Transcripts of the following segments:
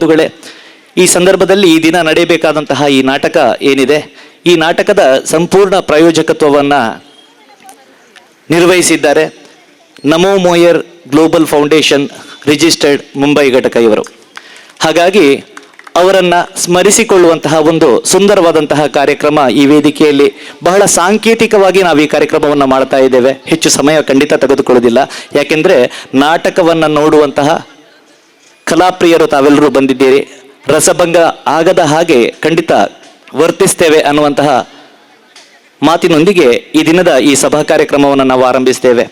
ಮಾತುಗಳೇ. ಈ ಸಂದರ್ಭದಲ್ಲಿ ಈ ದಿನ ನಡೆಯಬೇಕಾದಂತಹ ಈ ನಾಟಕ ಏನಿದೆ, ಈ ನಾಟಕದ ಸಂಪೂರ್ಣ ಪ್ರಾಯೋಜಕತ್ವವನ್ನು ನಿರ್ವಹಿಸಿದ್ದಾರೆ ನಮೋ Moyar global foundation registered Mumbai ಘಟಕ ಇವರು. ಹಾಗಾಗಿ ಅವರನ್ನು ಸ್ಮರಿಸಿಕೊಳ್ಳುವಂತಹ ಒಂದು ಸುಂದರವಾದಂತಹ ಕಾರ್ಯಕ್ರಮ ಈ ವೇದಿಕೆಯಲ್ಲಿ. ಬಹಳ ಸಾಂಕೇತಿಕವಾಗಿ ನಾವು ಈ ಕಾರ್ಯಕ್ರಮವನ್ನು ಮಾಡ್ತಾ ಇದ್ದೇವೆ. ಹೆಚ್ಚು ಸಮಯ ಖಂಡಿತ ತೆಗೆದುಕೊಳ್ಳುವುದಿಲ್ಲ, ಯಾಕೆಂದರೆ ನಾಟಕವನ್ನು ನೋಡುವಂತಹ ಕಲಾಪ್ರಿಯರು ತಾವೆಲ್ಲರೂ ಬಂದಿದ್ದೀರಿ. ರಸಭಂಗ ಆಗದ ಹಾಗೆ ಖಂಡಿತ ವರ್ತಿಸ್ತೇವೆ ಅನ್ನುವಂತಹ ಮಾತಿನೊಂದಿಗೆ ಈ ದಿನದ ಈ ಸಭಾ ಕಾರ್ಯಕ್ರಮವನ್ನು ನಾವು ಆರಂಭಿಸ್ತೇವೆ.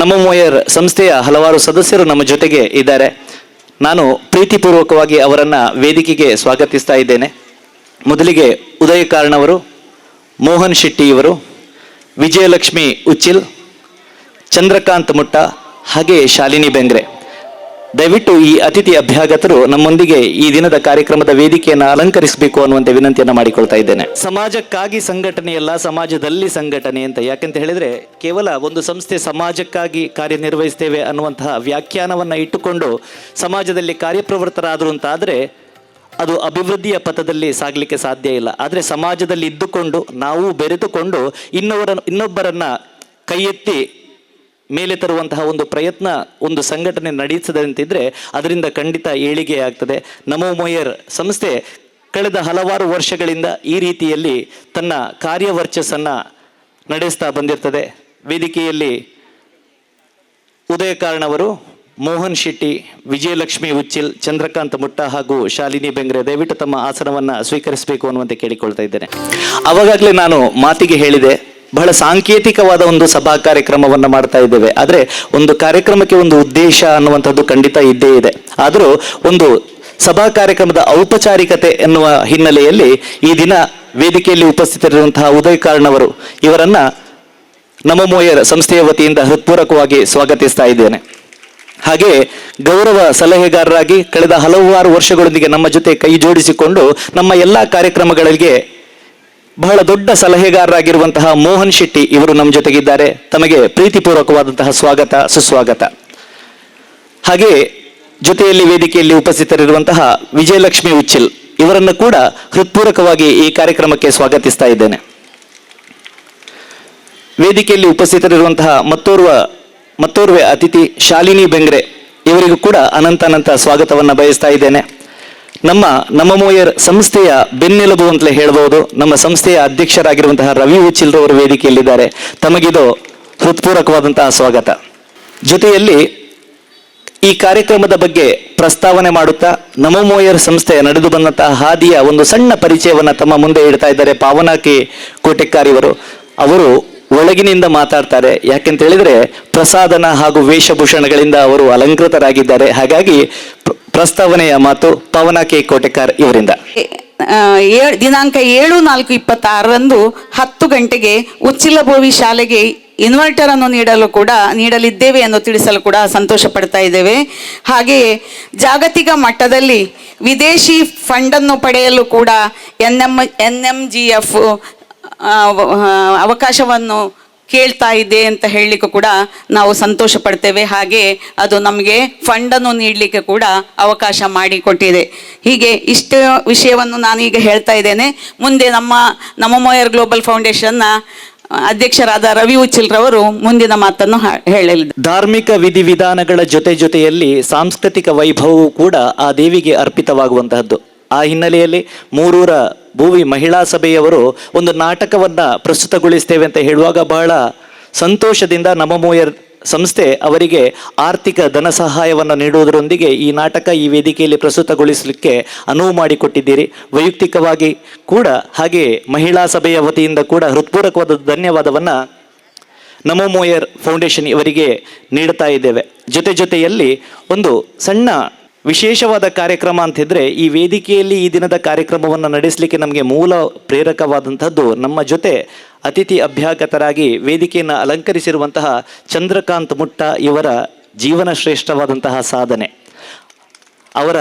ನಮೋ ಮೋಯರ್ ಸಂಸ್ಥೆಯ ಹಲವಾರು ಸದಸ್ಯರು ನಮ್ಮ ಜೊತೆಗೆ ಇದ್ದಾರೆ. ನಾನು ಪ್ರೀತಿಪೂರ್ವಕವಾಗಿ ಅವರನ್ನು ವೇದಿಕೆಗೆ ಸ್ವಾಗತಿಸ್ತಾ ಇದ್ದೇನೆ. ಮೊದಲಿಗೆ ಉದಯ ಕಾರಣವರು, ಮೋಹನ್ ಶೆಟ್ಟಿ ಇವರು, ವಿಜಯಲಕ್ಷ್ಮಿ ಉಚ್ಚಿಲ್, ಚಂದ್ರಕಾಂತ್ ಮುಟ್ಟ, ಹಾಗೆ ಶಾಲಿನಿ ಬೆಂಗ್ರೆ. ದಯವಿಟ್ಟು ಈ ಅತಿಥಿ ಅಭ್ಯಾಗತರು ನಮ್ಮೊಂದಿಗೆ ಈ ದಿನದ ಕಾರ್ಯಕ್ರಮದ ವೇದಿಕೆಯನ್ನು ಅಲಂಕರಿಸಬೇಕು ಅನ್ನುವಂತೆ ವಿನಂತಿಯನ್ನು ಮಾಡಿಕೊಳ್ತಾ ಇದ್ದೇನೆ. ಸಮಾಜಕ್ಕಾಗಿ ಸಂಘಟನೆಯಲ್ಲ, ಸಮಾಜದಲ್ಲಿ ಸಂಘಟನೆ ಅಂತ. ಯಾಕಂತ ಹೇಳಿದ್ರೆ ಕೇವಲ ಒಂದು ಸಂಸ್ಥೆ ಸಮಾಜಕ್ಕಾಗಿ ಕಾರ್ಯನಿರ್ವಹಿಸ್ತೇವೆ ಅನ್ನುವಂತಹ ವ್ಯಾಖ್ಯಾನವನ್ನು ಇಟ್ಟುಕೊಂಡು ಸಮಾಜದಲ್ಲಿ ಕಾರ್ಯಪ್ರವೃತ್ತರಾದರು ಅಂತಾದರೆ ಅದು ಅಭಿವೃದ್ಧಿಯ ಪಥದಲ್ಲಿ ಸಾಗಲಿಕ್ಕೆ ಸಾಧ್ಯ ಇಲ್ಲ. ಆದರೆ ಸಮಾಜದಲ್ಲಿ ಇದ್ದುಕೊಂಡು ನಾವು ಬೆರೆತುಕೊಂಡು ಇನ್ನೊಬ್ಬರನ್ನ ಕೈ ಎತ್ತಿ ಮೇಲೆ ತರುವಂತಹ ಒಂದು ಪ್ರಯತ್ನ ಒಂದು ಸಂಘಟನೆ ನಡೆಸದಂತಿದ್ರೆ ಅದರಿಂದ ಖಂಡಿತ ಏಳಿಗೆ ಆಗ್ತದೆ. ನಮೋ ಮೋಯರ್ ಸಂಸ್ಥೆ ಕಳೆದ ಹಲವಾರು ವರ್ಷಗಳಿಂದ ಈ ರೀತಿಯಲ್ಲಿ ತನ್ನ ಕಾರ್ಯವರ್ಚಸ್ಸನ್ನು ನಡೆಸ್ತಾ ಬಂದಿರ್ತದೆ. ವೇದಿಕೆಯಲ್ಲಿ ಉದಯ ಕಾರಣವರು, ಮೋಹನ್ ಶೆಟ್ಟಿ, ವಿಜಯಲಕ್ಷ್ಮಿ ಉಚ್ಚಿಲ್, ಚಂದ್ರಕಾಂತ್ ಮುಟ್ಟ ಹಾಗೂ ಶಾಲಿನಿ ಬೆಂಗ್ರೆ ದಯವಿಟ್ಟು ತಮ್ಮ ಆಸನವನ್ನು ಸ್ವೀಕರಿಸಬೇಕು ಅನ್ನುವಂತೆ ಕೇಳಿಕೊಳ್ತಾ ಇದ್ದೇನೆ. ಆವಾಗಲೇ ನಾನು ಮಾತಿಗೆ ಹೇಳಿದೆ, ಬಹಳ ಸಾಂಕೇತಿಕವಾದ ಒಂದು ಸಭಾ ಕಾರ್ಯಕ್ರಮವನ್ನು ಮಾಡ್ತಾ ಇದ್ದೇವೆ. ಆದರೆ ಒಂದು ಕಾರ್ಯಕ್ರಮಕ್ಕೆ ಒಂದು ಉದ್ದೇಶ ಅನ್ನುವಂಥದ್ದು ಖಂಡಿತ ಇದ್ದೇ ಇದೆ. ಆದರೂ ಒಂದು ಸಭಾ ಕಾರ್ಯಕ್ರಮದ ಔಪಚಾರಿಕತೆ ಎನ್ನುವ ಹಿನ್ನೆಲೆಯಲ್ಲಿ ಈ ದಿನ ವೇದಿಕೆಯಲ್ಲಿ ಉಪಸ್ಥಿತರಿರುವಂತಹ ಉದಯ ಕಾರಣವರು ಇವರನ್ನ ನಮೋ ಮೋಯರ್ ಸಂಸ್ಥೆಯ ವತಿಯಿಂದ ಹೃತ್ಪೂರ್ವಕವಾಗಿ ಸ್ವಾಗತಿಸ್ತಾ ಇದ್ದೇನೆ. ಹಾಗೆ ಗೌರವ ಸಲಹೆಗಾರರಾಗಿ ಕಳೆದ ಹಲವಾರು ವರ್ಷಗಳೊಂದಿಗೆ ನಮ್ಮ ಜೊತೆ ಕೈ ಜೋಡಿಸಿಕೊಂಡು ನಮ್ಮ ಎಲ್ಲ ಕಾರ್ಯಕ್ರಮಗಳಿಗೆ ಬಹಳ ದೊಡ್ಡ ಸಲಹೆಗಾರರಾಗಿರುವಂತಹ ಮೋಹನ್ ಶೆಟ್ಟಿ ಇವರು ನಮ್ಮ ಜೊತೆಗಿದ್ದಾರೆ. ತಮಗೆ ಪ್ರೀತಿಪೂರ್ವಕವಾದಂತಹ ಸ್ವಾಗತ, ಸುಸ್ವಾಗತ. ಹಾಗೆ ಜೊತೆಯಲ್ಲಿ ವೇದಿಕೆಯಲ್ಲಿ ಉಪಸ್ಥಿತರಿರುವಂತಹ ವಿಜಯಲಕ್ಷ್ಮಿ ಉಚ್ಚಿಲ್ ಇವರನ್ನು ಕೂಡ ಹೃತ್ಪೂರ್ವಕವಾಗಿ ಈ ಕಾರ್ಯಕ್ರಮಕ್ಕೆ ಸ್ವಾಗತಿಸ್ತಾ ಇದ್ದೇನೆ. ವೇದಿಕೆಯಲ್ಲಿ ಉಪಸ್ಥಿತರಿರುವಂತಹ ಮತ್ತೋರ್ವ ಅತಿಥಿ ಶಾಲಿನಿ ಬೆಂಗ್ರೆ ಇವರಿಗೂ ಕೂಡ ಅನಂತ ಸ್ವಾಗತವನ್ನು ಬಯಸ್ತಾ ಇದ್ದೇನೆ. ನಮ್ಮ ನಮೋ ಮೋಯರ್ ಸಂಸ್ಥೆಯ ಬೆನ್ನೆಲುಬು ಅಂತಲೇ ಹೇಳ್ಬೋದು. ನಮ್ಮ ಸಂಸ್ಥೆಯ ಅಧ್ಯಕ್ಷರಾಗಿರುವಂತಹ ರವಿ ಉಚ್ಚಿಲ್ರವರು ವೇದಿಕೆಯಲ್ಲಿದ್ದಾರೆ. ತಮಗಿದು ಹೃತ್ಪೂರ್ವಕವಾದಂತಹ ಸ್ವಾಗತ. ಜೊತೆಯಲ್ಲಿ ಈ ಕಾರ್ಯಕ್ರಮದ ಬಗ್ಗೆ ಪ್ರಸ್ತಾವನೆ ಮಾಡುತ್ತಾ ನಮೋ ಮೋಯರ್ ಸಂಸ್ಥೆ ನಡೆದು ಬಂದಂತಹ ಹಾದಿಯ ಒಂದು ಸಣ್ಣ ಪರಿಚಯವನ್ನು ತಮ್ಮ ಮುಂದೆ ಇಡ್ತಾ ಇದ್ದಾರೆ ಪಾವನಾಕಿ ಕೋಟೆಕ್ಕಾರಿವರು. ಅವರು ಒಳಗಿನಿಂದ ಮಾತಾಡ್ತಾರೆ. ಯಾಕೆಂತ ಹೇಳಿದ್ರೆ ಪ್ರಸಾದನ ಹಾಗೂ ವೇಷಭೂಷಣಗಳಿಂದ ಅವರು ಅಲಂಕೃತರಾಗಿದ್ದಾರೆ. ಹಾಗಾಗಿ ಪ್ರಸ್ತಾವನೆಯ ಮಾತು ಪಾವನಾಕಿ ಕೋಟೆಕಾರ್ ಇವರಿಂದ. ದಿನಾಂಕ 7/4/26 10 ಗಂಟೆಗೆ ಉಚ್ಚಿಲಭೋವಿ ಶಾಲೆಗೆ ಇನ್ವರ್ಟರ್ ಅನ್ನು ನೀಡಲಿದ್ದೇವೆ ಎಂದು ತಿಳಿಸಲು ಕೂಡ ಸಂತೋಷ ಪಡ್ತಾ ಇದ್ದೇವೆ. ಹಾಗೆಯೇ ಜಾಗತಿಕ ಮಟ್ಟದಲ್ಲಿ ವಿದೇಶಿ ಫಂಡನ್ನು ಪಡೆಯಲು ಕೂಡ NMGF ಅವಕಾಶವನ್ನು ಕೇಳ್ತಾ ಇದೆ ಅಂತ ಹೇಳಲಿಕ್ಕೆ ಕೂಡ ನಾವು ಸಂತೋಷ ಪಡ್ತೇವೆ. ಹಾಗೆ ಅದು ನಮಗೆ ಫಂಡನ್ನು ನೀಡಲಿಕ್ಕೆ ಕೂಡ ಅವಕಾಶ ಮಾಡಿಕೊಟ್ಟಿದೆ. ಹೀಗೆ ಇಷ್ಟು ವಿಷಯವನ್ನು ನಾನೀಗ ಹೇಳ್ತಾ ಇದ್ದೇನೆ. ಮುಂದೆ ನಮ್ಮ ನಮೋ ಮೋಯರ್ ಗ್ಲೋಬಲ್ ಫೌಂಡೇಶನ್ನ ಅಧ್ಯಕ್ಷರಾದ ರವಿ ಉಚ್ಚಿಲ್ರವರು ಮುಂದಿನ ಮಾತನ್ನು ಹೇಳಲಿದ್ದಾರೆ. ಧಾರ್ಮಿಕ ವಿಧಿವಿಧಾನಗಳ ಜೊತೆಯಲ್ಲಿ ಸಾಂಸ್ಕೃತಿಕ ವೈಭವವು ಕೂಡ ಆ ದೇವಿಗೆ ಅರ್ಪಿತವಾಗುವಂತಹದ್ದು. ಆ ಹಿನ್ನೆಲೆಯಲ್ಲಿ ಮೂರೂರ ಭೂವಿ ಮಹಿಳಾ ಸಭೆಯವರು ಒಂದು ನಾಟಕವನ್ನು ಪ್ರಸ್ತುತಗೊಳಿಸ್ತೇವೆ ಅಂತ ಹೇಳುವಾಗ ಬಹಳ ಸಂತೋಷದಿಂದ ನಮೋ ಮೋಯರ್ ಸಂಸ್ಥೆ ಅವರಿಗೆ ಆರ್ಥಿಕ ಧನ ಸಹಾಯವನ್ನು ನೀಡುವುದರೊಂದಿಗೆ ಈ ನಾಟಕ ಈ ವೇದಿಕೆಯಲ್ಲಿ ಪ್ರಸ್ತುತಗೊಳಿಸಲಿಕ್ಕೆ ಅನುವು ಮಾಡಿಕೊಟ್ಟಿದ್ದೀರಿ. ವೈಯಕ್ತಿಕವಾಗಿ ಕೂಡ ಹಾಗೆ ಮಹಿಳಾ ಸಭೆಯ ವತಿಯಿಂದ ಕೂಡ ಹೃತ್ಪೂರ್ವಕವಾದ ಧನ್ಯವಾದವನ್ನು ನಮೋ ಮೋಯರ್ ಫೌಂಡೇಶನ್ ಇವರಿಗೆ ನೀಡುತ್ತಾ ಇದ್ದೇವೆ. ಜೊತೆಯಲ್ಲಿ ಒಂದು ಸಣ್ಣ ವಿಶೇಷವಾದ ಕಾರ್ಯಕ್ರಮ ಅಂತಿದ್ರೆ ಈ ವೇದಿಕೆಯಲ್ಲಿ ಈ ದಿನದ ಕಾರ್ಯಕ್ರಮವನ್ನು ನಡೆಸಲಿಕ್ಕೆ ನಮಗೆ ಮೂಲ ಪ್ರೇರಕವಾದಂಥದ್ದು ನಮ್ಮ ಜೊತೆ ಅತಿಥಿ ಅಭ್ಯಾಗತರಾಗಿ ವೇದಿಕೆಯನ್ನು ಅಲಂಕರಿಸಿರುವಂತಹ ಚಂದ್ರಕಾಂತ್ ಮುಟ್ಟ ಇವರ ಜೀವನ ಶ್ರೇಷ್ಠವಾದಂತಹ ಸಾಧನೆ. ಅವರ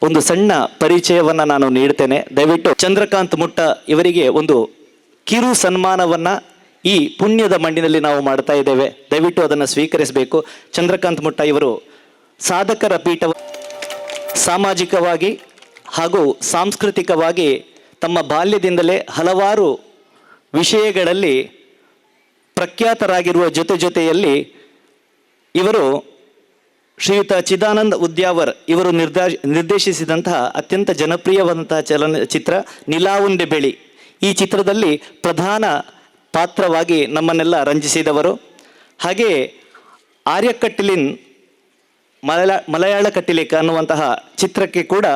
ಒಂದು ಸಣ್ಣ ಪರಿಚಯವನ್ನು ನಾನು ನೀಡ್ತೇನೆ. ದಯವಿಟ್ಟು ಚಂದ್ರಕಾಂತ್ ಮುಟ್ಟ ಇವರಿಗೆ ಒಂದು ಕಿರು ಸನ್ಮಾನವನ್ನು ಈ ಪುಣ್ಯದ ಮಣ್ಣಿನಲ್ಲಿ ನಾವು ಮಾಡ್ತಾ ಇದ್ದೇವೆ. ದಯವಿಟ್ಟು ಅದನ್ನು ಸ್ವೀಕರಿಸಬೇಕು. ಚಂದ್ರಕಾಂತ್ ಮುಟ್ಟ ಇವರು ಸಾಧಕರ ಸಾಮಾಜಿಕವಾಗಿ ಹಾಗೂ ಸಾಂಸ್ಕೃತಿಕವಾಗಿ ತಮ್ಮ ಬಾಲ್ಯದಿಂದಲೇ ಹಲವಾರು ವಿಷಯಗಳಲ್ಲಿ ಪ್ರಖ್ಯಾತರಾಗಿರುವ ಜೊತೆಯಲ್ಲಿ ಇವರು ಶ್ರೀಯುತ ಚಿದಾನಂದ್ ಉದ್ಯಾವರ್ ಇವರು ನಿರ್ದೇಶಿಸಿದಂತಹ ಅತ್ಯಂತ ಜನಪ್ರಿಯವಾದಂತಹ ಚಲನಚಿತ್ರ ನಿಲಾವುಂಡೆ ಬೆಳಿ. ಈ ಚಿತ್ರದಲ್ಲಿ ಪ್ರಧಾನ ಪಾತ್ರವಾಗಿ ನಮ್ಮನ್ನೆಲ್ಲ ರಂಜಿಸಿದವರು. ಹಾಗೆಯೇ ಆರ್ಯಕಟ್ಟಿಲಿನ್ ಮಲಯಾಳ ಕಟ್ಟಿಲೇಕ ಅನ್ನುವಂತಹ ಚಿತ್ರಕ್ಕೆ ಕೂಡ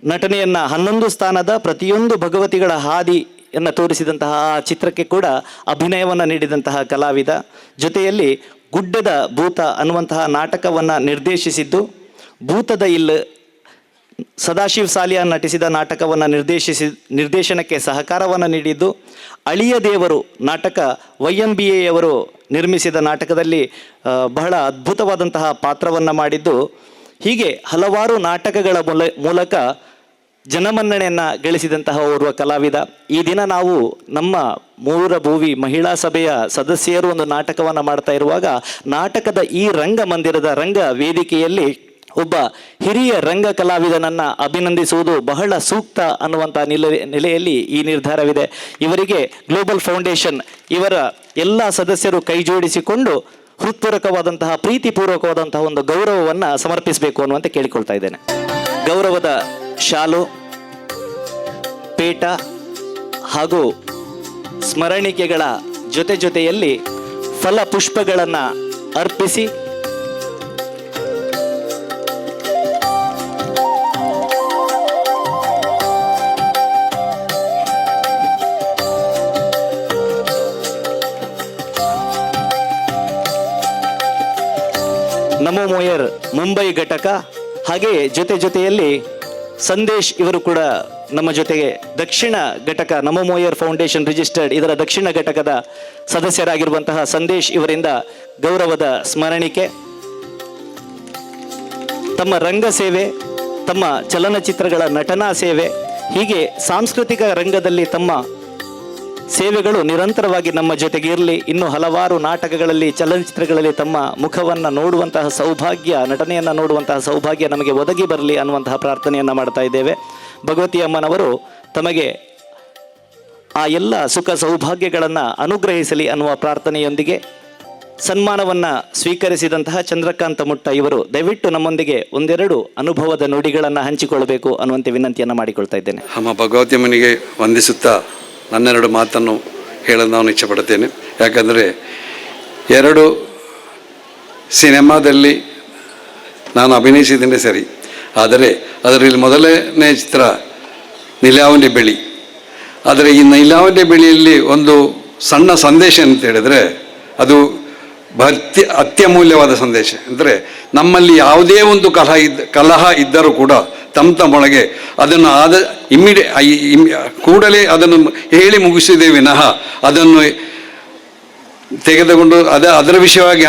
ನಟನೆಯನ್ನು 11 ಸ್ಥಾನದ ಪ್ರತಿಯೊಂದು ಭಗವತಿಗಳ ಹಾದಿಯನ್ನು ತೋರಿಸಿದಂತಹ ಆ ಚಿತ್ರಕ್ಕೆ ಕೂಡ ಅಭಿನಯವನ್ನು ನೀಡಿದಂತಹ ಕಲಾವಿದ. ಜೊತೆಯಲ್ಲಿ ಗುಡ್ಡದ ಭೂತ ಅನ್ನುವಂತಹ ನಾಟಕವನ್ನು ನಿರ್ದೇಶಿಸಿದ್ದು, ಭೂತದ ಇಲ್ಲ ಸದಾಶಿವ್ ಸಾಲಿಯಾ ನಟಿಸಿದ ನಾಟಕವನ್ನು ನಿರ್ದೇಶನಕ್ಕೆ ಸಹಕಾರವನ್ನು ನೀಡಿದ್ದು, ಅಳಿಯ ದೇವರು ನಾಟಕ YMBA ಅವರು ನಿರ್ಮಿಸಿದ ನಾಟಕದಲ್ಲಿ ಬಹಳ ಅದ್ಭುತವಾದಂತಹ ಪಾತ್ರವನ್ನು ಮಾಡಿದ್ದು, ಹೀಗೆ ಹಲವಾರು ನಾಟಕಗಳ ಮೂಲಕ ಜನಮನ್ನಣೆಯನ್ನು ಗಳಿಸಿದಂತಹ ಓರ್ವ ಕಲಾವಿದ. ಈ ದಿನ ನಾವು ನಮ್ಮ ಮೂರ ಭೂವಿ ಮಹಿಳಾ ಸಭೆಯ ಸದಸ್ಯರು ಒಂದು ನಾಟಕವನ್ನು ಮಾಡ್ತಾ ಇರುವಾಗ ನಾಟಕದ ಈ ರಂಗಮಂದಿರದ ರಂಗ ವೇದಿಕೆಯಲ್ಲಿ ಒಬ್ಬ ಹಿರಿಯ ರಂಗ ಕಲಾವಿದನನ್ನು ಅಭಿನಂದಿಸುವುದು ಬಹಳ ಸೂಕ್ತ ಅನ್ನುವಂಥ ನೆಲೆಯಲ್ಲಿ ಈ ನಿರ್ಧಾರವಿದೆ. ಇವರಿಗೆ ಗ್ಲೋಬಲ್ ಫೌಂಡೇಶನ್ ಇವರ ಎಲ್ಲ ಸದಸ್ಯರು ಕೈ ಜೋಡಿಸಿಕೊಂಡು ಹೃತ್ಪೂರ್ವಕವಾದಂತಹ ಪ್ರೀತಿಪೂರ್ವಕವಾದಂತಹ ಒಂದು ಗೌರವವನ್ನು ಸಮರ್ಪಿಸಬೇಕು ಅನ್ನುವಂತೆ ಕೇಳಿಕೊಳ್ತಾ ಇದ್ದೇನೆ. ಗೌರವದ ಶಾಲು, ಪೇಟ ಹಾಗೂ ಸ್ಮರಣಿಕೆಗಳ ಜೊತೆಯಲ್ಲಿ ಫಲಪುಷ್ಪಗಳನ್ನು ಅರ್ಪಿಸಿ ನಮೋ ಮೋಯರ್ ಮುಂಬೈ ಘಟಕ, ಹಾಗೆಯೇ ಜೊತೆಯಲ್ಲಿ ಸಂದೇಶ್ ಇವರು ಕೂಡ ನಮ್ಮ ಜೊತೆಗೆ ದಕ್ಷಿಣ ಘಟಕ ನಮೋ ಮೋಯರ್ ಫೌಂಡೇಶನ್ ರಿಜಿಸ್ಟರ್ಡ್ ಇದರ ದಕ್ಷಿಣ ಘಟಕದ ಸದಸ್ಯರಾಗಿರುವಂತಹ ಸಂದೇಶ್ ಇವರಿಂದ ಗೌರವದ ಸ್ಮರಣಿಕೆ. ತಮ್ಮ ರಂಗ ಸೇವೆ, ತಮ್ಮ ಚಲನಚಿತ್ರಗಳ ನಟನಾ ಸೇವೆ, ಹೀಗೆ ಸಾಂಸ್ಕೃತಿಕ ರಂಗದಲ್ಲಿ ತಮ್ಮ ಸೇವೆಗಳು ನಿರಂತರವಾಗಿ ನಮ್ಮ ಜೊತೆಗೆ ಇರಲಿ. ಇನ್ನು ಹಲವಾರು ನಾಟಕಗಳಲ್ಲಿ, ಚಲನಚಿತ್ರಗಳಲ್ಲಿ ತಮ್ಮ ಮುಖವನ್ನು ನೋಡುವಂತಹ ಸೌಭಾಗ್ಯ, ನಟನೆಯನ್ನು ನೋಡುವಂತಹ ಸೌಭಾಗ್ಯ ನಮಗೆ ಒದಗಿ ಬರಲಿ ಅನ್ನುವಂತಹ ಪ್ರಾರ್ಥನೆಯನ್ನು ಮಾಡ್ತಾ ಇದ್ದೇವೆ. ಭಗವತಿ ಅಮ್ಮನವರು ತಮಗೆ ಆ ಎಲ್ಲ ಸುಖ ಸೌಭಾಗ್ಯಗಳನ್ನು ಅನುಗ್ರಹಿಸಲಿ ಅನ್ನುವ ಪ್ರಾರ್ಥನೆಯೊಂದಿಗೆ ಸನ್ಮಾನವನ್ನು ಸ್ವೀಕರಿಸಿದಂತಹ ಚಂದ್ರಕಾಂತ ಮುಟ್ಟ ಇವರು ದಯವಿಟ್ಟು ನಮ್ಮೊಂದಿಗೆ ಒಂದೆರಡು ಅನುಭವದ ನುಡಿಗಳನ್ನು ಹಂಚಿಕೊಳ್ಳಬೇಕು ಅನ್ನುವಂತೆ ವಿನಂತಿಯನ್ನು ಮಾಡಿಕೊಳ್ತಾ ಇದ್ದೇನೆ. ಅಮ್ಮ ಭಗವತಿ ಅಮ್ಮನಿಗೆ ವಂದಿಸುತ್ತಾ ನನ್ನೆರಡು ಮಾತನ್ನು ಹೇಳಲು ನಾನು ಇಚ್ಛೆಪಡುತ್ತೇನೆ. ಯಾಕಂದರೆ 2 ಸಿನಿಮಾದಲ್ಲಿ ನಾನು ಅಭಿನಯಿಸಿದ್ದೇನೆ ಸರಿ, ಆದರೆ ಅದರಲ್ಲಿ ಮೊದಲನೇ ಚಿತ್ರ ನಿಲಾವುಂಡೆ ಬೆಳಿ. ಆದರೆ ಈ ನಿಲಾವುಂಡೆ ಬೆಳಿಯಲ್ಲಿ ಒಂದು ಸಣ್ಣ ಸಂದೇಶ ಅಂತ ಹೇಳಿದರೆ ಅದು ಅತ್ಯಮೂಲ್ಯವಾದ ಸಂದೇಶ. ಅಂದರೆ ನಮ್ಮಲ್ಲಿ ಯಾವುದೇ ಒಂದು ಕಲಹ ಇದ್ದರೂ ಕೂಡ ತಮ್ಮೊಳಗೆ ಅದನ್ನು ಕೂಡಲೇ ಅದನ್ನು ಹೇಳಿ ಮುಗಿಸಿದೆ ವಿನಃ ಅದನ್ನು ತೆಗೆದುಕೊಂಡು ಅದರ ವಿಷಯವಾಗಿ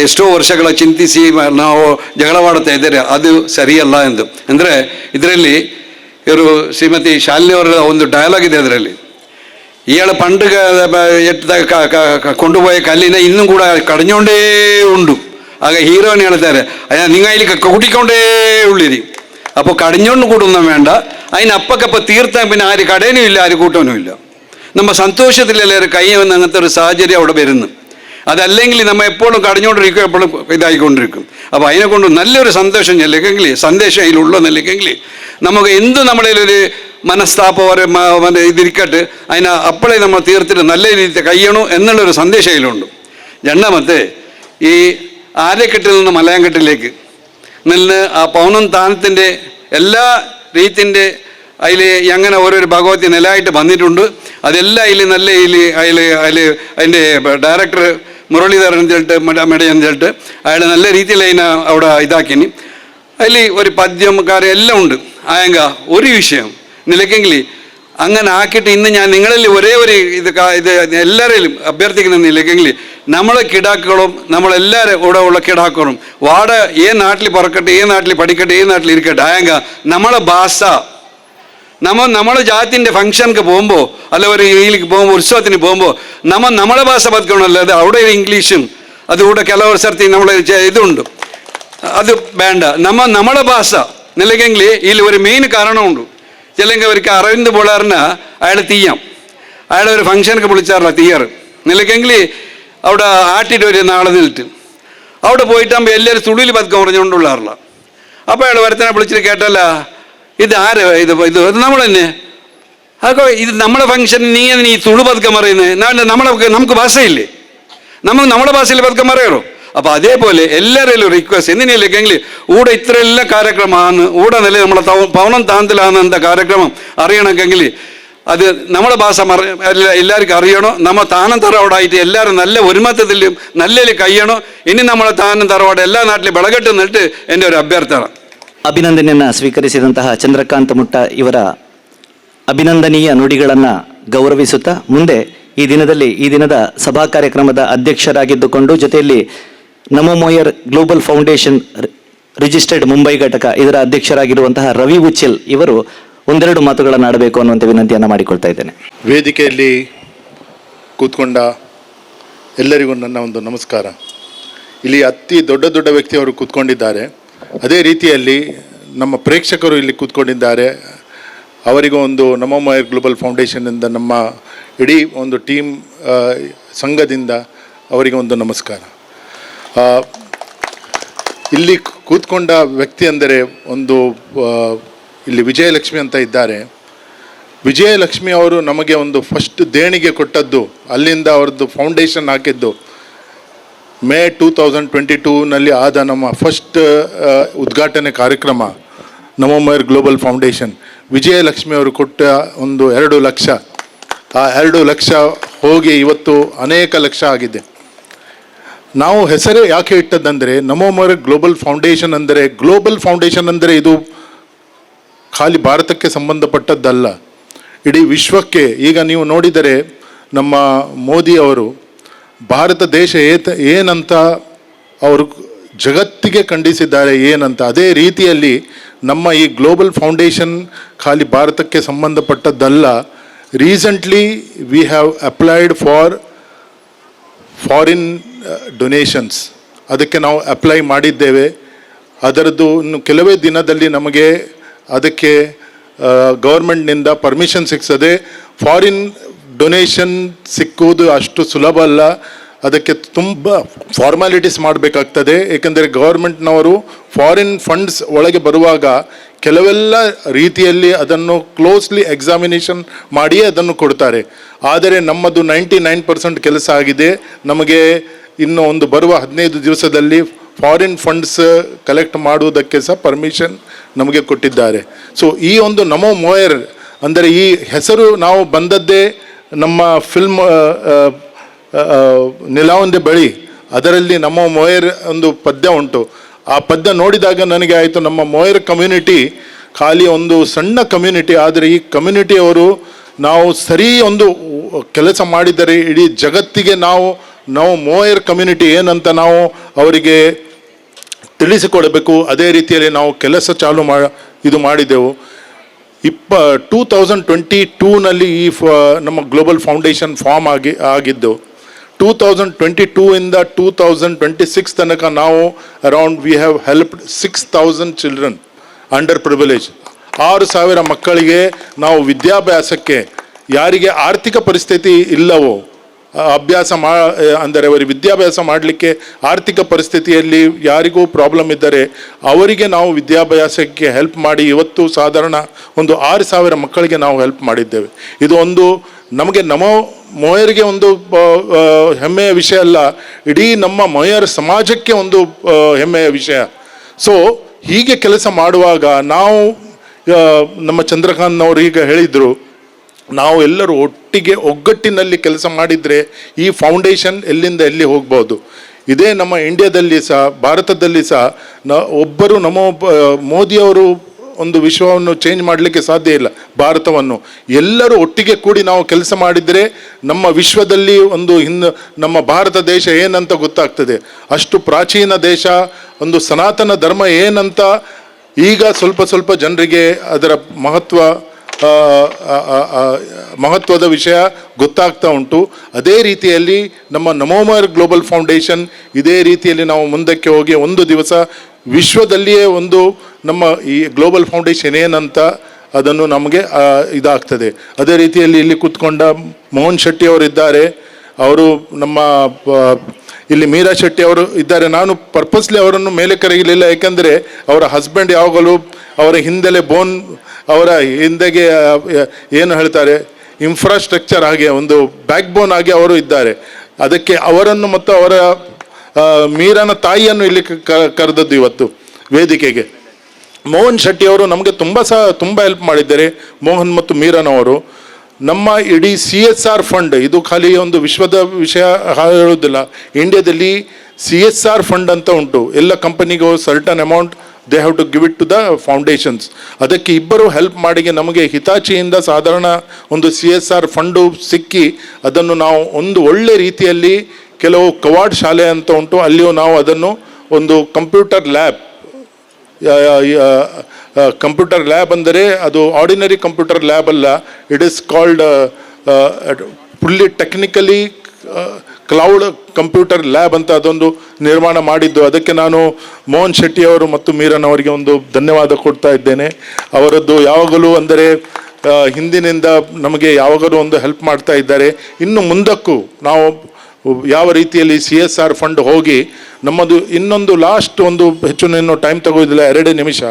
ಎಷ್ಟೋ ವರ್ಷಗಳ ಚಿಂತಿಸಿ ನಾವು ಜಗಳವಾಡುತ್ತಾ ಇದ್ದಾರೆ, ಅದು ಸರಿಯಲ್ಲ ಎಂದು. ಅಂದರೆ ಇದರಲ್ಲಿ ಇವರು ಶ್ರೀಮತಿ ಶಾಲಿನಿಯವರ ಒಂದು ಡಯಲಾಗ್ ಇದೆ. ಅದರಲ್ಲಿ ಏಳು ಪಂಡುಗ ಕೊಂಡುപോയ കല്ലിനെ ಇನ್ನೂ ಕೂಡ ಕಡಿഞ്ഞോണ്ടേ ಉಂಡು. ಆಗ ಹೀರೋಯಿನ್ ಹೇಳ್ತಾರೆ, ಅಯ್ಯ നിങ്ങൾ ಇಲ್ಲಿ കൂട്ടിക്കൊണ്ടേ ഉള്ളിരി. അപ്പോൾ കടിഞ്ഞോണ്ട് കൂടൊന്നും വേണ്ട, അതിനപ്പക്കപ്പം തീർത്താൻ പിന്നെ ആര് കടയനും ഇല്ല, ആര് കൂട്ടവനും ഇല്ല. നമ്മ സന്തോഷത്തിലെല്ലാവരും കയ്യെന്ന് അങ്ങനത്തെ ഒരു സാഹചര്യം അവിടെ വരുന്നു. അതല്ലെങ്കിൽ നമ്മൾ എപ്പോഴും കടിഞ്ഞോണ്ടിരിക്കും, എപ്പോഴും ഇതായിക്കൊണ്ടിരിക്കും. അപ്പോൾ അതിനെ കൊണ്ട് നല്ലൊരു സന്തോഷം ചെല്ലിക്കെങ്കിൽ, സന്ദേശം അതിലുള്ളതെന്നില്ലെങ്കിൽ നമുക്ക് എന്ത് നമ്മളതിലൊരു മനസ്താപം ഇതിരിക്കട്ട് അതിനെ അപ്പോഴേ നമ്മൾ തീർത്തിട്ട് നല്ല രീതിയിൽ കഴിയണം എന്നുള്ളൊരു സന്ദേശം അതിലുണ്ട്. രണ്ടാമത്തെ ഈ ആര്യക്കെട്ടിൽ നിന്ന് മലയാങ്കെട്ടിലേക്ക് നിന്ന് ആ പൗനം താനത്തിൻ്റെ എല്ലാ രീതിൻ്റെ അതിൽ അങ്ങനെ ഓരോരു ഭഗവതി നിലയായിട്ട് വന്നിട്ടുണ്ട്. അതെല്ലാം അതിൽ നല്ല അതിൻ്റെ ഡയറക്ടർ മുരളീധരൻ ചേട്ട് മെടയൻ ചേട്ട് അയാൾ നല്ല രീതിയിൽ അതിനെ അവിടെ ഇതാക്കിനി. അതിൽ ഒരു പദ്യം കാര്യം എല്ലാം ഉണ്ട്. ആയങ്ക ഒരു വിഷയം നിലയ്ക്കെങ്കിൽ അങ്ങനെ ആക്കിയിട്ട് ഇന്ന് ഞാൻ നിങ്ങളിൽ ഒരേ ഒരു ഇത് എല്ലാവരെയും അഭ്യർത്ഥിക്കുന്ന നിലയ്ക്കെങ്കിൽ നമ്മളെ കിടാക്കളും നമ്മളെല്ലാവരും ഇവിടെ ഉള്ള കിടാക്കളും വാട നാട്ടിൽ പറക്കട്ടെ, നാട്ടിൽ പഠിക്കട്ടെ, നാട്ടിൽ ഇരിക്കട്ടെ, ആയങ്ക നമ്മളെ ഭാഷ നമ്മളെ ജാതിൻ്റെ ഫംഗ്ഷനൊക്കെ പോകുമ്പോൾ അല്ല ഒരു ഇതിലേക്ക് പോകുമ്പോൾ ഉത്സവത്തിന് പോകുമ്പോൾ നമ്മളെ ഭാഷ ബതുക്കണമല്ലോ. അത് അവിടെ ഇംഗ്ലീഷും അതുകൂടെ ಕೆಲವು ಸರ್ತಿ നമ്മളെ ഇതുണ്ട്, അത് വേണ്ട. നമ്മളെ ഭാഷ നിലയ്ക്കെങ്കിൽ ഇതിൽ ഒരു മെയിൻ കാരണമുണ്ട്. ചില്ലെങ്കിൽ അവർക്ക് അരവിന്ദ് ബോളാറിന് അയാൾ തീയാം, അയാളെ ഒരു ഫംഗ്ഷനൊക്കെ വിളിച്ചാറില്ല തീയാറ്. നിലയ്ക്കെങ്കിൽ അവിടെ ആട്ടിട്ട് ഒരു നാളെ നിന്നിട്ട് അവിടെ പോയിട്ടാകുമ്പോൾ എല്ലാവരും തുള്ളിൽ പതുക്കം പറഞ്ഞുകൊണ്ടുള്ളാറില്ല. അപ്പോൾ അയാൾ വരത്തനെ വിളിച്ചിട്ട് കേട്ടല്ല, ഇത് ആര് ഇത് ഇത് ഇത് നമ്മൾ തന്നെ, അതൊക്കെ ഇത് നമ്മളെ ഫംഗ്ഷൻ, നീ ഈ തുളു പതുക്കം പറയുന്നത്, നമുക്ക് ഭാഷയില്ലേ, നമ്മുടെ ഭാഷയിൽ പതുക്കം പറയാറോ? അപ്പോൾ അതേപോലെ എല്ലാവരും റിക്വസ്റ്റ് എന്തിനല്ലെങ്കിൽ ഊടെ ഇത്ര എല്ലാ കാര്യക്രമമാണ്, ഊടെ നില നമ്മളെ പവനം താന്തലാന്ന് എന്താ കാര്യക്രമം അറിയണമെങ്കിൽ അത് നമ്മളെ ഭാഷ എല്ലാവർക്കും അറിയണോ. നമ്മൾ താനം തറവാടായിട്ട് എല്ലാവരും നല്ല ഒരുമത്തത്തിലും നല്ല കഴിയണോ. ഇനി നമ്മളെ താനം തറവാട് എല്ലാ നാട്ടിലും ಬೆಳಗಟ್ಟು ನಿಟ್ಟು എൻ്റെ ഒരു ಅಭ್ಯರ್ಥನೆ. ಅಭಿನಂದನೆಯನ್ನು ಸ್ವೀಕರಿಸಿದಂತಹ ಚಂದ್ರಕಾಂತ ಮುಟ್ಟ ಇವರ ಅಭಿನಂದನೀಯ ನುಡಿಗಳನ್ನು ಗೌರವಿಸುತ್ತಾ ಮುಂದೆ ಈ ದಿನದ ಸಭಾ ಕಾರ್ಯಕ್ರಮದ ಅಧ್ಯಕ್ಷರಾಗಿದ್ದುಕೊಂಡು ಜೊತೆಯಲ್ಲಿ ನಮೋ Moyar global foundation registered Mumbai ಘಟಕ ಇದರ ಅಧ್ಯಕ್ಷರಾಗಿರುವಂತಹ ರವಿ ಉಚ್ಚಿಲ್ ಇವರು ಒಂದೆರಡು ಮಾತುಗಳನ್ನು ಆಡಬೇಕು ಅನ್ನುವಂಥ ವಿನಂತಿಯನ್ನು ಮಾಡಿಕೊಳ್ತಾ ಇದ್ದೇನೆ. ವೇದಿಕೆಯಲ್ಲಿ ಕೂತ್ಕೊಂಡ ಎಲ್ಲರಿಗೂ ನನ್ನ ಒಂದು ನಮಸ್ಕಾರ. ಇಲ್ಲಿ ಅತಿ ದೊಡ್ಡ ದೊಡ್ಡ ವ್ಯಕ್ತಿಯವರು ಕೂತ್ಕೊಂಡಿದ್ದಾರೆ, ಅದೇ ರೀತಿಯಲ್ಲಿ ನಮ್ಮ ಪ್ರೇಕ್ಷಕರು ಇಲ್ಲಿ ಕೂತ್ಕೊಂಡಿದ್ದಾರೆ. ಅವರಿಗೂ ಒಂದು ನಮೋ ಮೋಯರ್ ಗ್ಲೋಬಲ್ ಫೌಂಡೇಶನ್ನಿಂದ ನಮ್ಮ ಇಡೀ ಒಂದು ಟೀಮ್ ಸಂಘದಿಂದ ಅವರಿಗೆ ಒಂದು ನಮಸ್ಕಾರ. ಇಲ್ಲಿ ಕೂತ್ಕೊಂಡ ವ್ಯಕ್ತಿ ಅಂದರೆ ಒಂದು ಇಲ್ಲಿ ವಿಜಯಲಕ್ಷ್ಮಿ ಅಂತ ಇದ್ದಾರೆ. ವಿಜಯಲಕ್ಷ್ಮಿ ಅವರು ನಮಗೆ ಒಂದು ಫಸ್ಟ್ ದೇಣಿಗೆ ಕೊಟ್ಟದ್ದು, ಅಲ್ಲಿಂದ ಅವ್ರದ್ದು ಫೌಂಡೇಶನ್ ಹಾಕಿದ್ದು ಮೇ 2022ನಲ್ಲಿ ಆದ ನಮ್ಮ ಫಸ್ಟ್ ಉದ್ಘಾಟನೆ ಕಾರ್ಯಕ್ರಮ ನಮೋ ಮೋಯರ್ ಗ್ಲೋಬಲ್ ಫೌಂಡೇಶನ್. ವಿಜಯಲಕ್ಷ್ಮಿ ಅವರು ಕೊಟ್ಟ ಒಂದು 2 ಲಕ್ಷ, ಆ 2 ಲಕ್ಷ ಹೋಗಿ ಇವತ್ತು ಅನೇಕ ಲಕ್ಷ ಆಗಿದೆ. ನಾವು ಹೆಸರೇ ಯಾಕೆ ಇಟ್ಟದ್ದಂದರೆ ನಮೋ ಮೋಯರ್ ಗ್ಲೋಬಲ್ ಫೌಂಡೇಶನ್ ಅಂದರೆ, ಗ್ಲೋಬಲ್ ಫೌಂಡೇಶನ್ ಅಂದರೆ ಇದು ಖಾಲಿ ಭಾರತಕ್ಕೆ ಸಂಬಂಧಪಟ್ಟದ್ದಲ್ಲ, ಇಡೀ ವಿಶ್ವಕ್ಕೆ. ಈಗ ನೀವು ನೋಡಿದರೆ ನಮ್ಮ ಮೋದಿ ಅವರು ಭಾರತ ದೇಶ ಏನಂತ ಅವರು ಜಗತ್ತಿಗೆ ಖಂಡಿಸಿದ್ದಾರೆ ಏನಂತ. ಅದೇ ರೀತಿಯಲ್ಲಿ ನಮ್ಮ ಈ ಗ್ಲೋಬಲ್ ಫೌಂಡೇಶನ್ ಖಾಲಿ ಭಾರತಕ್ಕೆ ಸಂಬಂಧಪಟ್ಟದ್ದಲ್ಲ. Recently we have applied for foreign donations, ಅದಕ್ಕೆ ನಾವು ಅಪ್ಲೈ ಮಾಡಿದ್ದೇವೆ. ಅದರದ್ದು ಇನ್ನು ಕೆಲವೇ ದಿನದಲ್ಲಿ ನಮಗೆ ಅದಕ್ಕೆ ಗೌರ್ಮೆಂಟ್ನಿಂದ ಪರ್ಮಿಷನ್ ಸಿಕ್ಸದೆ. ಫಾರಿನ್ ಡೊನೇಷನ್ ಸಿಕ್ಕುವುದು ಅಷ್ಟು ಸುಲಭ ಅಲ್ಲ, ಅದಕ್ಕೆ ತುಂಬ ಫಾರ್ಮಾಲಿಟೀಸ್ ಮಾಡಬೇಕಾಗ್ತದೆ. ಏಕೆಂದರೆ ಗೌರ್ಮೆಂಟ್ನವರು ಫಾರಿನ್ ಫಂಡ್ಸ್ ಒಳಗೆ ಬರುವಾಗ ಕೆಲವೆಲ್ಲ ರೀತಿಯಲ್ಲಿ ಅದನ್ನು ಕ್ಲೋಸ್ಲಿ ಎಕ್ಸಾಮಿನೇಷನ್ ಮಾಡಿಯೇ ಅದನ್ನು ಕೊಡ್ತಾರೆ. ಆದರೆ ನಮ್ಮದು 99% ಕೆಲಸ ಆಗಿದೆ. ನಮಗೆ ಇನ್ನು ಒಂದು ಬರುವ 15 ದಿವಸದಲ್ಲಿ ಫಾರಿನ್ ಫಂಡ್ಸ್ ಕಲೆಕ್ಟ್ ಮಾಡುವುದಕ್ಕೆ ಸಹ ಪರ್ಮಿಷನ್ ನಮಗೆ ಕೊಟ್ಟಿದ್ದಾರೆ. ಸೊ ಈ ಒಂದು ನಮೋ ಮೋಯರ್ ಅಂದರೆ ಈ ಹೆಸರು ನಾವು ಬಂದದ್ದೇ ನಮ್ಮ ಫಿಲ್ಮ್ ನಿಲಾವಂದೆ ಬಳಿ, ಅದರಲ್ಲಿ ನಮೋ ಮೋಯರ್ ಒಂದು ಪದ್ಯ ಉಂಟು. ಆ ಪದ್ಯ ನೋಡಿದಾಗ ನನಗೆ ಆಯಿತು, ನಮ್ಮ ಮೋಯರ್ ಕಮ್ಯುನಿಟಿ ಖಾಲಿ ಒಂದು ಸಣ್ಣ ಕಮ್ಯುನಿಟಿ, ಆದರೆ ಈ ಕಮ್ಯುನಿಟಿಯವರು ನಾವು ಸರಿ ಒಂದು ಕೆಲಸ ಮಾಡಿದರೆ ಇಡೀ ಜಗತ್ತಿಗೆ ನಾವು ಮೋಯರ್ ಕಮ್ಯುನಿಟಿ ಏನಂತ ನಾವು ಅವರಿಗೆ ತಿಳಿಸಿಕೊಡಬೇಕು. ಅದೇ ರೀತಿಯಲ್ಲಿ ನಾವು ಕೆಲಸ ಚಾಲು ಇದು ಮಾಡಿದೆವು. 2022ನಲ್ಲಿ ಈ ನಮ್ಮ ಗ್ಲೋಬಲ್ ಫೌಂಡೇಶನ್ ಫಾರ್ಮ್ ಆಗಿದ್ದು. 2022 ಇಂದ 2026 ತನಕ ನಾವು around we have helped 6,000 children under privilege. 6,000 ಮಕ್ಕಳಿಗೆ ನಾವು ವಿದ್ಯಾಭ್ಯಾಸಕ್ಕೆ, ಯಾರಿಗೆ ಆರ್ಥಿಕ ಪರಿಸ್ಥಿತಿ ಇಲ್ಲವೋ ಅಂದರೆ ಅವರಿಗೆ ವಿದ್ಯಾಭ್ಯಾಸ ಮಾಡಲಿಕ್ಕೆ ಆರ್ಥಿಕ ಪರಿಸ್ಥಿತಿಯಲ್ಲಿ ಯಾರಿಗೂ ಪ್ರಾಬ್ಲಮ್ ಇದ್ದರೆ ಅವರಿಗೆ ನಾವು ವಿದ್ಯಾಭ್ಯಾಸಕ್ಕೆ ಹೆಲ್ಪ್ ಮಾಡಿ ಇವತ್ತು ಸಾಧಾರಣ ಒಂದು 6,000 ಮಕ್ಕಳಿಗೆ ನಾವು ಹೆಲ್ಪ್ ಮಾಡಿದ್ದೇವೆ. ಇದು ಒಂದು ನಮಗೆ ನಮೋ ಮೋಯರ್ಗೆ ಒಂದು ಹೆಮ್ಮೆಯ ವಿಷಯ ಅಲ್ಲ, ಇಡೀ ನಮ್ಮ ಮೋಯರ್ ಸಮಾಜಕ್ಕೆ ಒಂದು ಹೆಮ್ಮೆಯ ವಿಷಯ. ಸೊ ಹೀಗೆ ಕೆಲಸ ಮಾಡುವಾಗ ನಾವು ನಮ್ಮ ಚಂದ್ರಕಾಂತ್ನವರು ಈಗ ಹೇಳಿದರು, ನಾವು ಎಲ್ಲರೂ ಒಟ್ಟಿಗೆ ಒಗ್ಗಟ್ಟಿನಲ್ಲಿ ಕೆಲಸ ಮಾಡಿದರೆ ಈ ಫೌಂಡೇಶನ್ ಎಲ್ಲಿಂದ ಎಲ್ಲಿ ಹೋಗ್ಬೋದು. ಇದೇ ನಮ್ಮ ಇಂಡಿಯಾದಲ್ಲಿ ಸಹ, ಭಾರತದಲ್ಲಿ ಸಹ ಒಬ್ಬರು ನಮ್ಮ ಮೋದಿಯವರು ಒಂದು ವಿಶ್ವವನ್ನು ಚೇಂಜ್ ಮಾಡಲಿಕ್ಕೆ ಸಾಧ್ಯ ಇಲ್ಲ. ಭಾರತವನ್ನು ಎಲ್ಲರೂ ಒಟ್ಟಿಗೆ ಕೂಡಿ ನಾವು ಕೆಲಸ ಮಾಡಿದರೆ ನಮ್ಮ ವಿಶ್ವದಲ್ಲಿ ಒಂದು ನಮ್ಮ ಭಾರತ ದೇಶ ಏನಂತ ಗೊತ್ತಾಗ್ತದೆ. ಅಷ್ಟು ಪ್ರಾಚೀನ ದೇಶ, ಒಂದು ಸನಾತನ ಧರ್ಮ ಏನಂತ ಈಗ ಸ್ವಲ್ಪ ಜನರಿಗೆ ಅದರ ಮಹತ್ವದ ವಿಷಯ ಗೊತ್ತಾಗ್ತಾ ಉಂಟು. ಅದೇ ರೀತಿಯಲ್ಲಿ ನಮ್ಮ ನಮೋ ಮೋಯರ್ ಗ್ಲೋಬಲ್ ಫೌಂಡೇಶನ್ ಇದೇ ರೀತಿಯಲ್ಲಿ ನಾವು ಮುಂದಕ್ಕೆ ಹೋಗಿ ಒಂದು ದಿವಸ ವಿಶ್ವದಲ್ಲಿಯೇ ಒಂದು ನಮ್ಮ ಈ ಗ್ಲೋಬಲ್ ಫೌಂಡೇಶನ್ ಏನಂತ ಅದನ್ನು ನಮಗೆ ಇದಾಗ್ತದೆ. ಅದೇ ರೀತಿಯಲ್ಲಿ ಇಲ್ಲಿ ಕೂತ್ಕೊಂಡ ಮೋಹನ್ ಶೆಟ್ಟಿ ಅವರು ಇದ್ದಾರೆ, ಅವರು ನಮ್ಮ ಇಲ್ಲಿ ಮೀರಾ ಶೆಟ್ಟಿ ಅವರು ಇದ್ದಾರೆ. ನಾನು ಪರ್ಪಸ್ಲಿ ಅವರನ್ನು ಮೇಲೆ ಕರೆಯಲಿಲ್ಲ, ಯಾಕೆಂದರೆ ಅವರ ಹಸ್ಬೆಂಡ್ ಯಾವಾಗಲೂ ಅವರ ಹಿಂದೆಲೆ ಅವರ ಹಿಂದೆಗೆ ಏನು ಹೇಳ್ತಾರೆ ಇನ್ಫ್ರಾಸ್ಟ್ರಕ್ಚರ್ ಆಗಿ ಒಂದು ಬ್ಯಾಕ್ ಬೋನ್ ಆಗಿ ಅವರು ಇದ್ದಾರೆ. ಅದಕ್ಕೆ ಅವರನ್ನು ಮತ್ತು ಅವರ ಮೀರಾನ ತಾಯಿಯನ್ನು ಇಲ್ಲಿ ಕರೆದದ್ದು ಇವತ್ತು ವೇದಿಕೆಗೆ. ಮೋಹನ್ ಶೆಟ್ಟಿ ಅವರು ನಮಗೆ ತುಂಬ ಹೆಲ್ಪ್ ಮಾಡಿದ್ದಾರೆ. ಮೋಹನ್ ಮತ್ತು ಮೀರಾನವರು ನಮ್ಮ ಇಡೀ CSR ಫಂಡ್, ಇದು ಖಾಲಿ ಒಂದು ವಿಶ್ವದ ವಿಷಯ ಹೇಳೋದಿಲ್ಲ, ಇಂಡಿಯಾದಲ್ಲಿ CSR ಫಂಡ್ ಅಂತ ಉಂಟು. ಎಲ್ಲ ಕಂಪನಿಗೂ certain amount they have to give it to the foundations. ಅದಕ್ಕೆ ಇಬ್ಬರು ಹೆಲ್ಪ್ ಮಾಡಿ ನಮಗೆ ಹಿತಾಚಿಯಿಂದ ಸಾಧಾರಣ ಒಂದು CSR ಫಂಡು ಸಿಕ್ಕಿ ಅದನ್ನು ನಾವು ಒಂದು ಒಳ್ಳೆ ರೀತಿಯಲ್ಲಿ ಕೆಲವು ಕವಾಡ್ ಶಾಲೆ ಅಂತ ಉಂಟು, ಅಲ್ಲಿಯೂ ನಾವು ಅದನ್ನು ಒಂದು ಕಂಪ್ಯೂಟರ್ ಲ್ಯಾಬ್ ಅಂದರೆ ಅದು ಆರ್ಡಿನರಿ ಕಂಪ್ಯೂಟರ್ ಲ್ಯಾಬ್ ಅಲ್ಲ, it is called fully technically cloud computer lab ಅಂತ ಅದೊಂದು ನಿರ್ಮಾಣ ಮಾಡಿದ್ದು. ಅದಕ್ಕೆ ನಾನು ಮೋಹನ್ ಶೆಟ್ಟಿ ಅವರು ಮತ್ತು ಮೀರನ್ ಅವರಿಗೆ ಒಂದು ಧನ್ಯವಾದ ಕೊಡ್ತಾ ಇದ್ದೇನೆ. ಅವರದ್ದು ಯಾವಾಗಲೂ ಅಂದರೆ ಹಿಂದಿನಿಂದ ನಮಗೆ ಯಾವಾಗಲೂ ಒಂದು ಹೆಲ್ಪ್ ಮಾಡ್ತಾ ಇದ್ದಾರೆ. ಇನ್ನು ಮುಂದಕ್ಕೂ ನಾವು ಯಾವ ರೀತಿಯಲ್ಲಿ CSR ಫಂಡ್ ಹೋಗಿ ನಮ್ಮದು ಇನ್ನೊಂದು ಲಾಸ್ಟ್ ಒಂದು ಹೆಚ್ಚು ಇನ್ನೂ ಟೈಮ್ ತಗೋದಿಲ್ಲ, 2 ನಿಮಿಷ.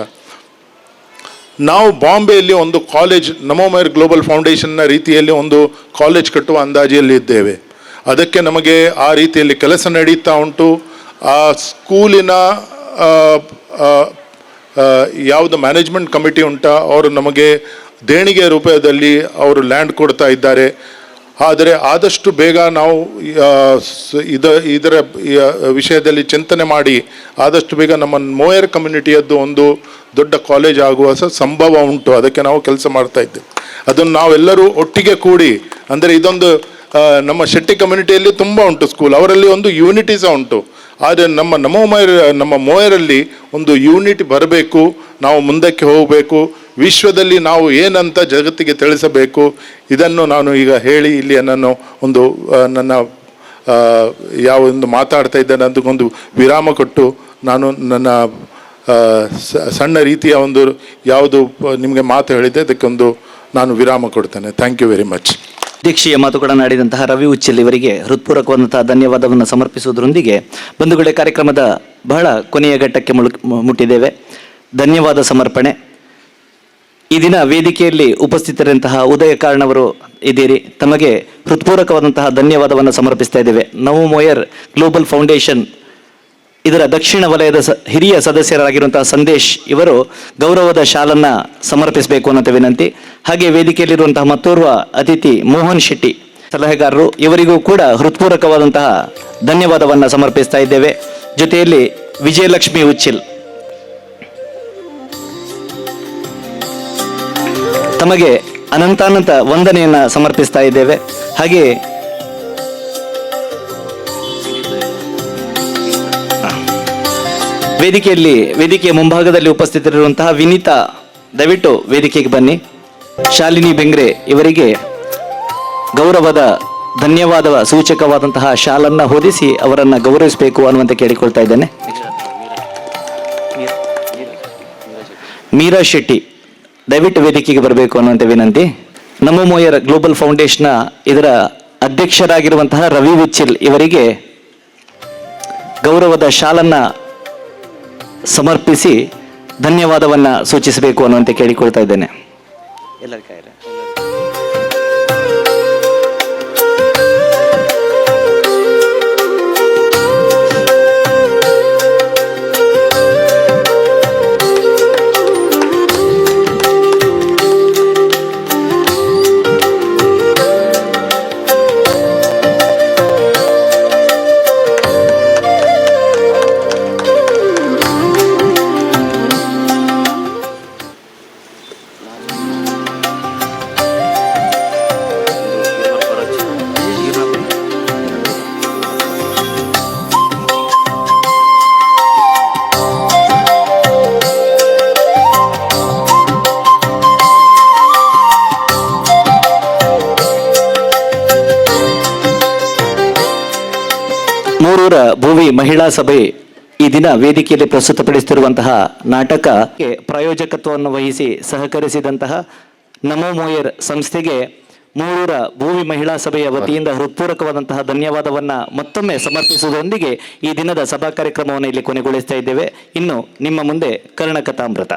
ನಾವು ಬಾಂಬೆಯಲ್ಲಿ ಒಂದು ಕಾಲೇಜ್ ನಮೋಮಯರ್ ಗ್ಲೋಬಲ್ ಫೌಂಡೇಶನ್ನ ರೀತಿಯಲ್ಲಿ ಒಂದು ಕಾಲೇಜ್ ಕಟ್ಟುವ ಅಂದಾಜಿಯಲ್ಲಿ ಇದ್ದೇವೆ. ಅದಕ್ಕೆ ನಮಗೆ ಆ ರೀತಿಯಲ್ಲಿ ಕೆಲಸ ನಡೀತಾ ಉಂಟು. ಆ ಸ್ಕೂಲಿನ ಯಾವುದು ಮ್ಯಾನೇಜ್ಮೆಂಟ್ ಕಮಿಟಿ ಉಂಟಾ ಅವರು ನಮಗೆ ದೇಣಿಗೆ ರೂಪದಲ್ಲಿ ಅವರು ಲ್ಯಾಂಡ್ ಕೊಡ್ತಾ ಇದ್ದಾರೆ. ಆದರೆ ಆದಷ್ಟು ಬೇಗ ನಾವು ಇದರ ವಿಷಯದಲ್ಲಿ ಚಿಂತನೆ ಮಾಡಿ ಆದಷ್ಟು ಬೇಗ ನಮ್ಮ ಮೋಯರ್ ಕಮ್ಯುನಿಟಿಯದ್ದು ಒಂದು ದೊಡ್ಡ ಕಾಲೇಜ್ ಆಗುವ ಸಂಭವ ಉಂಟು. ಅದಕ್ಕೆ ನಾವು ಕೆಲಸ ಮಾಡ್ತಾ ಇದ್ದೇವೆ. ಅದನ್ನು ನಾವೆಲ್ಲರೂ ಒಟ್ಟಿಗೆ ಕೂಡಿ, ಅಂದರೆ ಇದೊಂದು ನಮ್ಮ ಶೆಟ್ಟಿ ಕಮ್ಯುನಿಟಿಯಲ್ಲಿ ತುಂಬ ಉಂಟು ಸ್ಕೂಲ್, ಅವರಲ್ಲಿ ಒಂದು ಯೂನಿಟಿ ಸಹ ಉಂಟು. ಆದರೆ ನಮ್ಮ ಮೋಯರಲ್ಲಿ ಒಂದು ಯೂನಿಟಿ ಬರಬೇಕು, ನಾವು ಮುಂದಕ್ಕೆ ಹೋಗಬೇಕು, ವಿಶ್ವದಲ್ಲಿ ನಾವು ಏನಂತ ಜಗತ್ತಿಗೆ ತಿಳಿಸಬೇಕು. ಇದನ್ನು ನಾನು ಈಗ ಹೇಳಿ ಇಲ್ಲಿ ನನ್ನನ್ನು ಒಂದು ನನ್ನ ಯಾವ ಒಂದು ಮಾತಾಡ್ತಾ ಇದ್ದೇನೆ ಅದಕ್ಕೊಂದು ವಿರಾಮ ಕೊಟ್ಟು ನಾನು ನನ್ನ ಸಣ್ಣ ರೀತಿಯ ಒಂದು ಯಾವುದು ನಿಮಗೆ ಮಾತು ಹೇಳಿದ್ದೆ ಅದಕ್ಕೊಂದು ನಾನು ವಿರಾಮ ಕೊಡ್ತೇನೆ. Thank you very much. ಅಧ್ಯಕ್ಷೀಯ ಮಾತುಗಳನ್ನಾಡಿದಂತಹ ರವಿ ಉಚ್ಚಿಲ್ ಇವರಿಗೆ ಹೃತ್ಪೂರ್ವಕವಾದಂತಹ ಧನ್ಯವಾದವನ್ನು ಸಮರ್ಪಿಸುವುದರೊಂದಿಗೆ ಬಂಧುಗಳೇ, ಕಾರ್ಯಕ್ರಮದ ಬಹಳ ಕೊನೆಯ ಘಟ್ಟಕ್ಕೆ ಮುಟ್ಟಿದ್ದೇವೆ. ಧನ್ಯವಾದ ಸಮರ್ಪಣೆ. ಈ ದಿನ ವೇದಿಕೆಯಲ್ಲಿ ಉಪಸ್ಥಿತರಂತಹ ಉದಯ ಕಾರಣವರು ಇದ್ದೀರಿ, ತಮಗೆ ಹೃತ್ಪೂರ್ವಕವಾದಂತಹ ಧನ್ಯವಾದವನ್ನು ಸಮರ್ಪಿಸ್ತಾ ಇದ್ದೇವೆ. ನವೋಮೋಯರ್ ಗ್ಲೋಬಲ್ ಫೌಂಡೇಶನ್ ಇದರ ದಕ್ಷಿಣ ವಲಯದ ಹಿರಿಯ ಸದಸ್ಯರಾಗಿರುವಂತಹ ಸಂದೇಶ್ ಇವರು ಗೌರವದ ಶಾಲನ್ನ ಸಮರ್ಪಿಸಬೇಕು ಅನ್ನೋ ವಿನಂತಿ. ಹಾಗೆ ವೇದಿಕೆಯಲ್ಲಿರುವಂತಹ ಮತ್ತೋರ್ವ ಅತಿಥಿ ಮೋಹನ್ ಶೆಟ್ಟಿ ಸಲಹೆಗಾರರು, ಇವರಿಗೂ ಕೂಡ ಹೃತ್ಪೂರ್ವಕವಾದಂತಹ ಧನ್ಯವಾದವನ್ನು ಸಮರ್ಪಿಸ್ತಾ ಇದ್ದೇವೆ. ಜೊತೆಯಲ್ಲಿ ವಿಜಯಲಕ್ಷ್ಮಿ ಉಚ್ಚಿಲ್ ತಮಗೆ ಅನಂತಾನಂತ ವಂದನೆಯನ್ನ ಸಮರ್ಪಿಸ್ತಾ ಇದ್ದೇವೆ. ಹಾಗೆ ವೇದಿಕೆಯ ಮುಂಭಾಗದಲ್ಲಿ ಉಪಸ್ಥಿತರಿರುವಂತಹ ವಿನೀತಾ, ದಯವಿಟ್ಟು ವೇದಿಕೆಗೆ ಬನ್ನಿ. ಶಾಲಿನಿ ಬೆಂಗ್ರೆ ಇವರಿಗೆ ಗೌರವದ ಧನ್ಯವಾದ ಸೂಚಕವಾದಂತಹ ಶಾಲನ್ನ ಹೊದಿಸಿ ಅವರನ್ನ ಗೌರವಿಸಬೇಕು ಅನ್ನುವಂತೆ ಕೇಳಿಕೊಳ್ತಾ ಇದ್ದೇನೆ. ಮೀರಾ ಶೆಟ್ಟಿ ದಯವಿಟ್ಟು ವೇದಿಕೆಗೆ ಬರಬೇಕು ಅನ್ನುವಂತೆ ವಿನಂತಿ. ನಮೋಮೋಯರ್ ಗ್ಲೋಬಲ್ ಫೌಂಡೇಶನ್ ಇದರ ಅಧ್ಯಕ್ಷರಾಗಿರುವಂತಹ ರವಿ ಉಚ್ಚಿಲ್ ಇವರಿಗೆ ಗೌರವದ ಶಾಲನ್ನ ಸಮರ್ಪಿಸಿ ಧನ್ಯವಾದವನ್ನ ಸೂಚಿಸಬೇಕು ಅನ್ನುವಂತೆ ಕೇಳಿಕೊಳ್ತಾ ಇದ್ದೇನೆ. ಮೂರೂರ ಭುವಿ ಮಹಿಳಾ ಸಭೆ ಈ ದಿನ ವೇದಿಕೆಯಲ್ಲಿ ಪ್ರಸ್ತುತಪಡಿಸುತ್ತಿರುವಂತಹ ನಾಟಕಕ್ಕೆ ಪ್ರಾಯೋಜಕತ್ವವನ್ನು ವಹಿಸಿ ಸಹಕರಿಸಿದಂತಹ ನಮೋ ಮೋಯರ್ ಸಂಸ್ಥೆಗೆ ಮೂರೂರ ಭೂಮಿ ಮಹಿಳಾ ಸಭೆಯ ವತಿಯಿಂದ ಹೃತ್ಪೂರ್ವಕವಾದಂತಹ ಧನ್ಯವಾದವನ್ನ ಮತ್ತೊಮ್ಮೆ ಸಮರ್ಪಿಸುವುದರೊಂದಿಗೆ ಈ ದಿನದ ಸಭಾ ಕಾರ್ಯಕ್ರಮವನ್ನು ಇಲ್ಲಿ ಕೊನೆಗೊಳಿಸ್ತಾ ಇದ್ದೇವೆ. ಇನ್ನು ನಿಮ್ಮ ಮುಂದೆ ಕರ್ಣಕಥಾಮೃತ.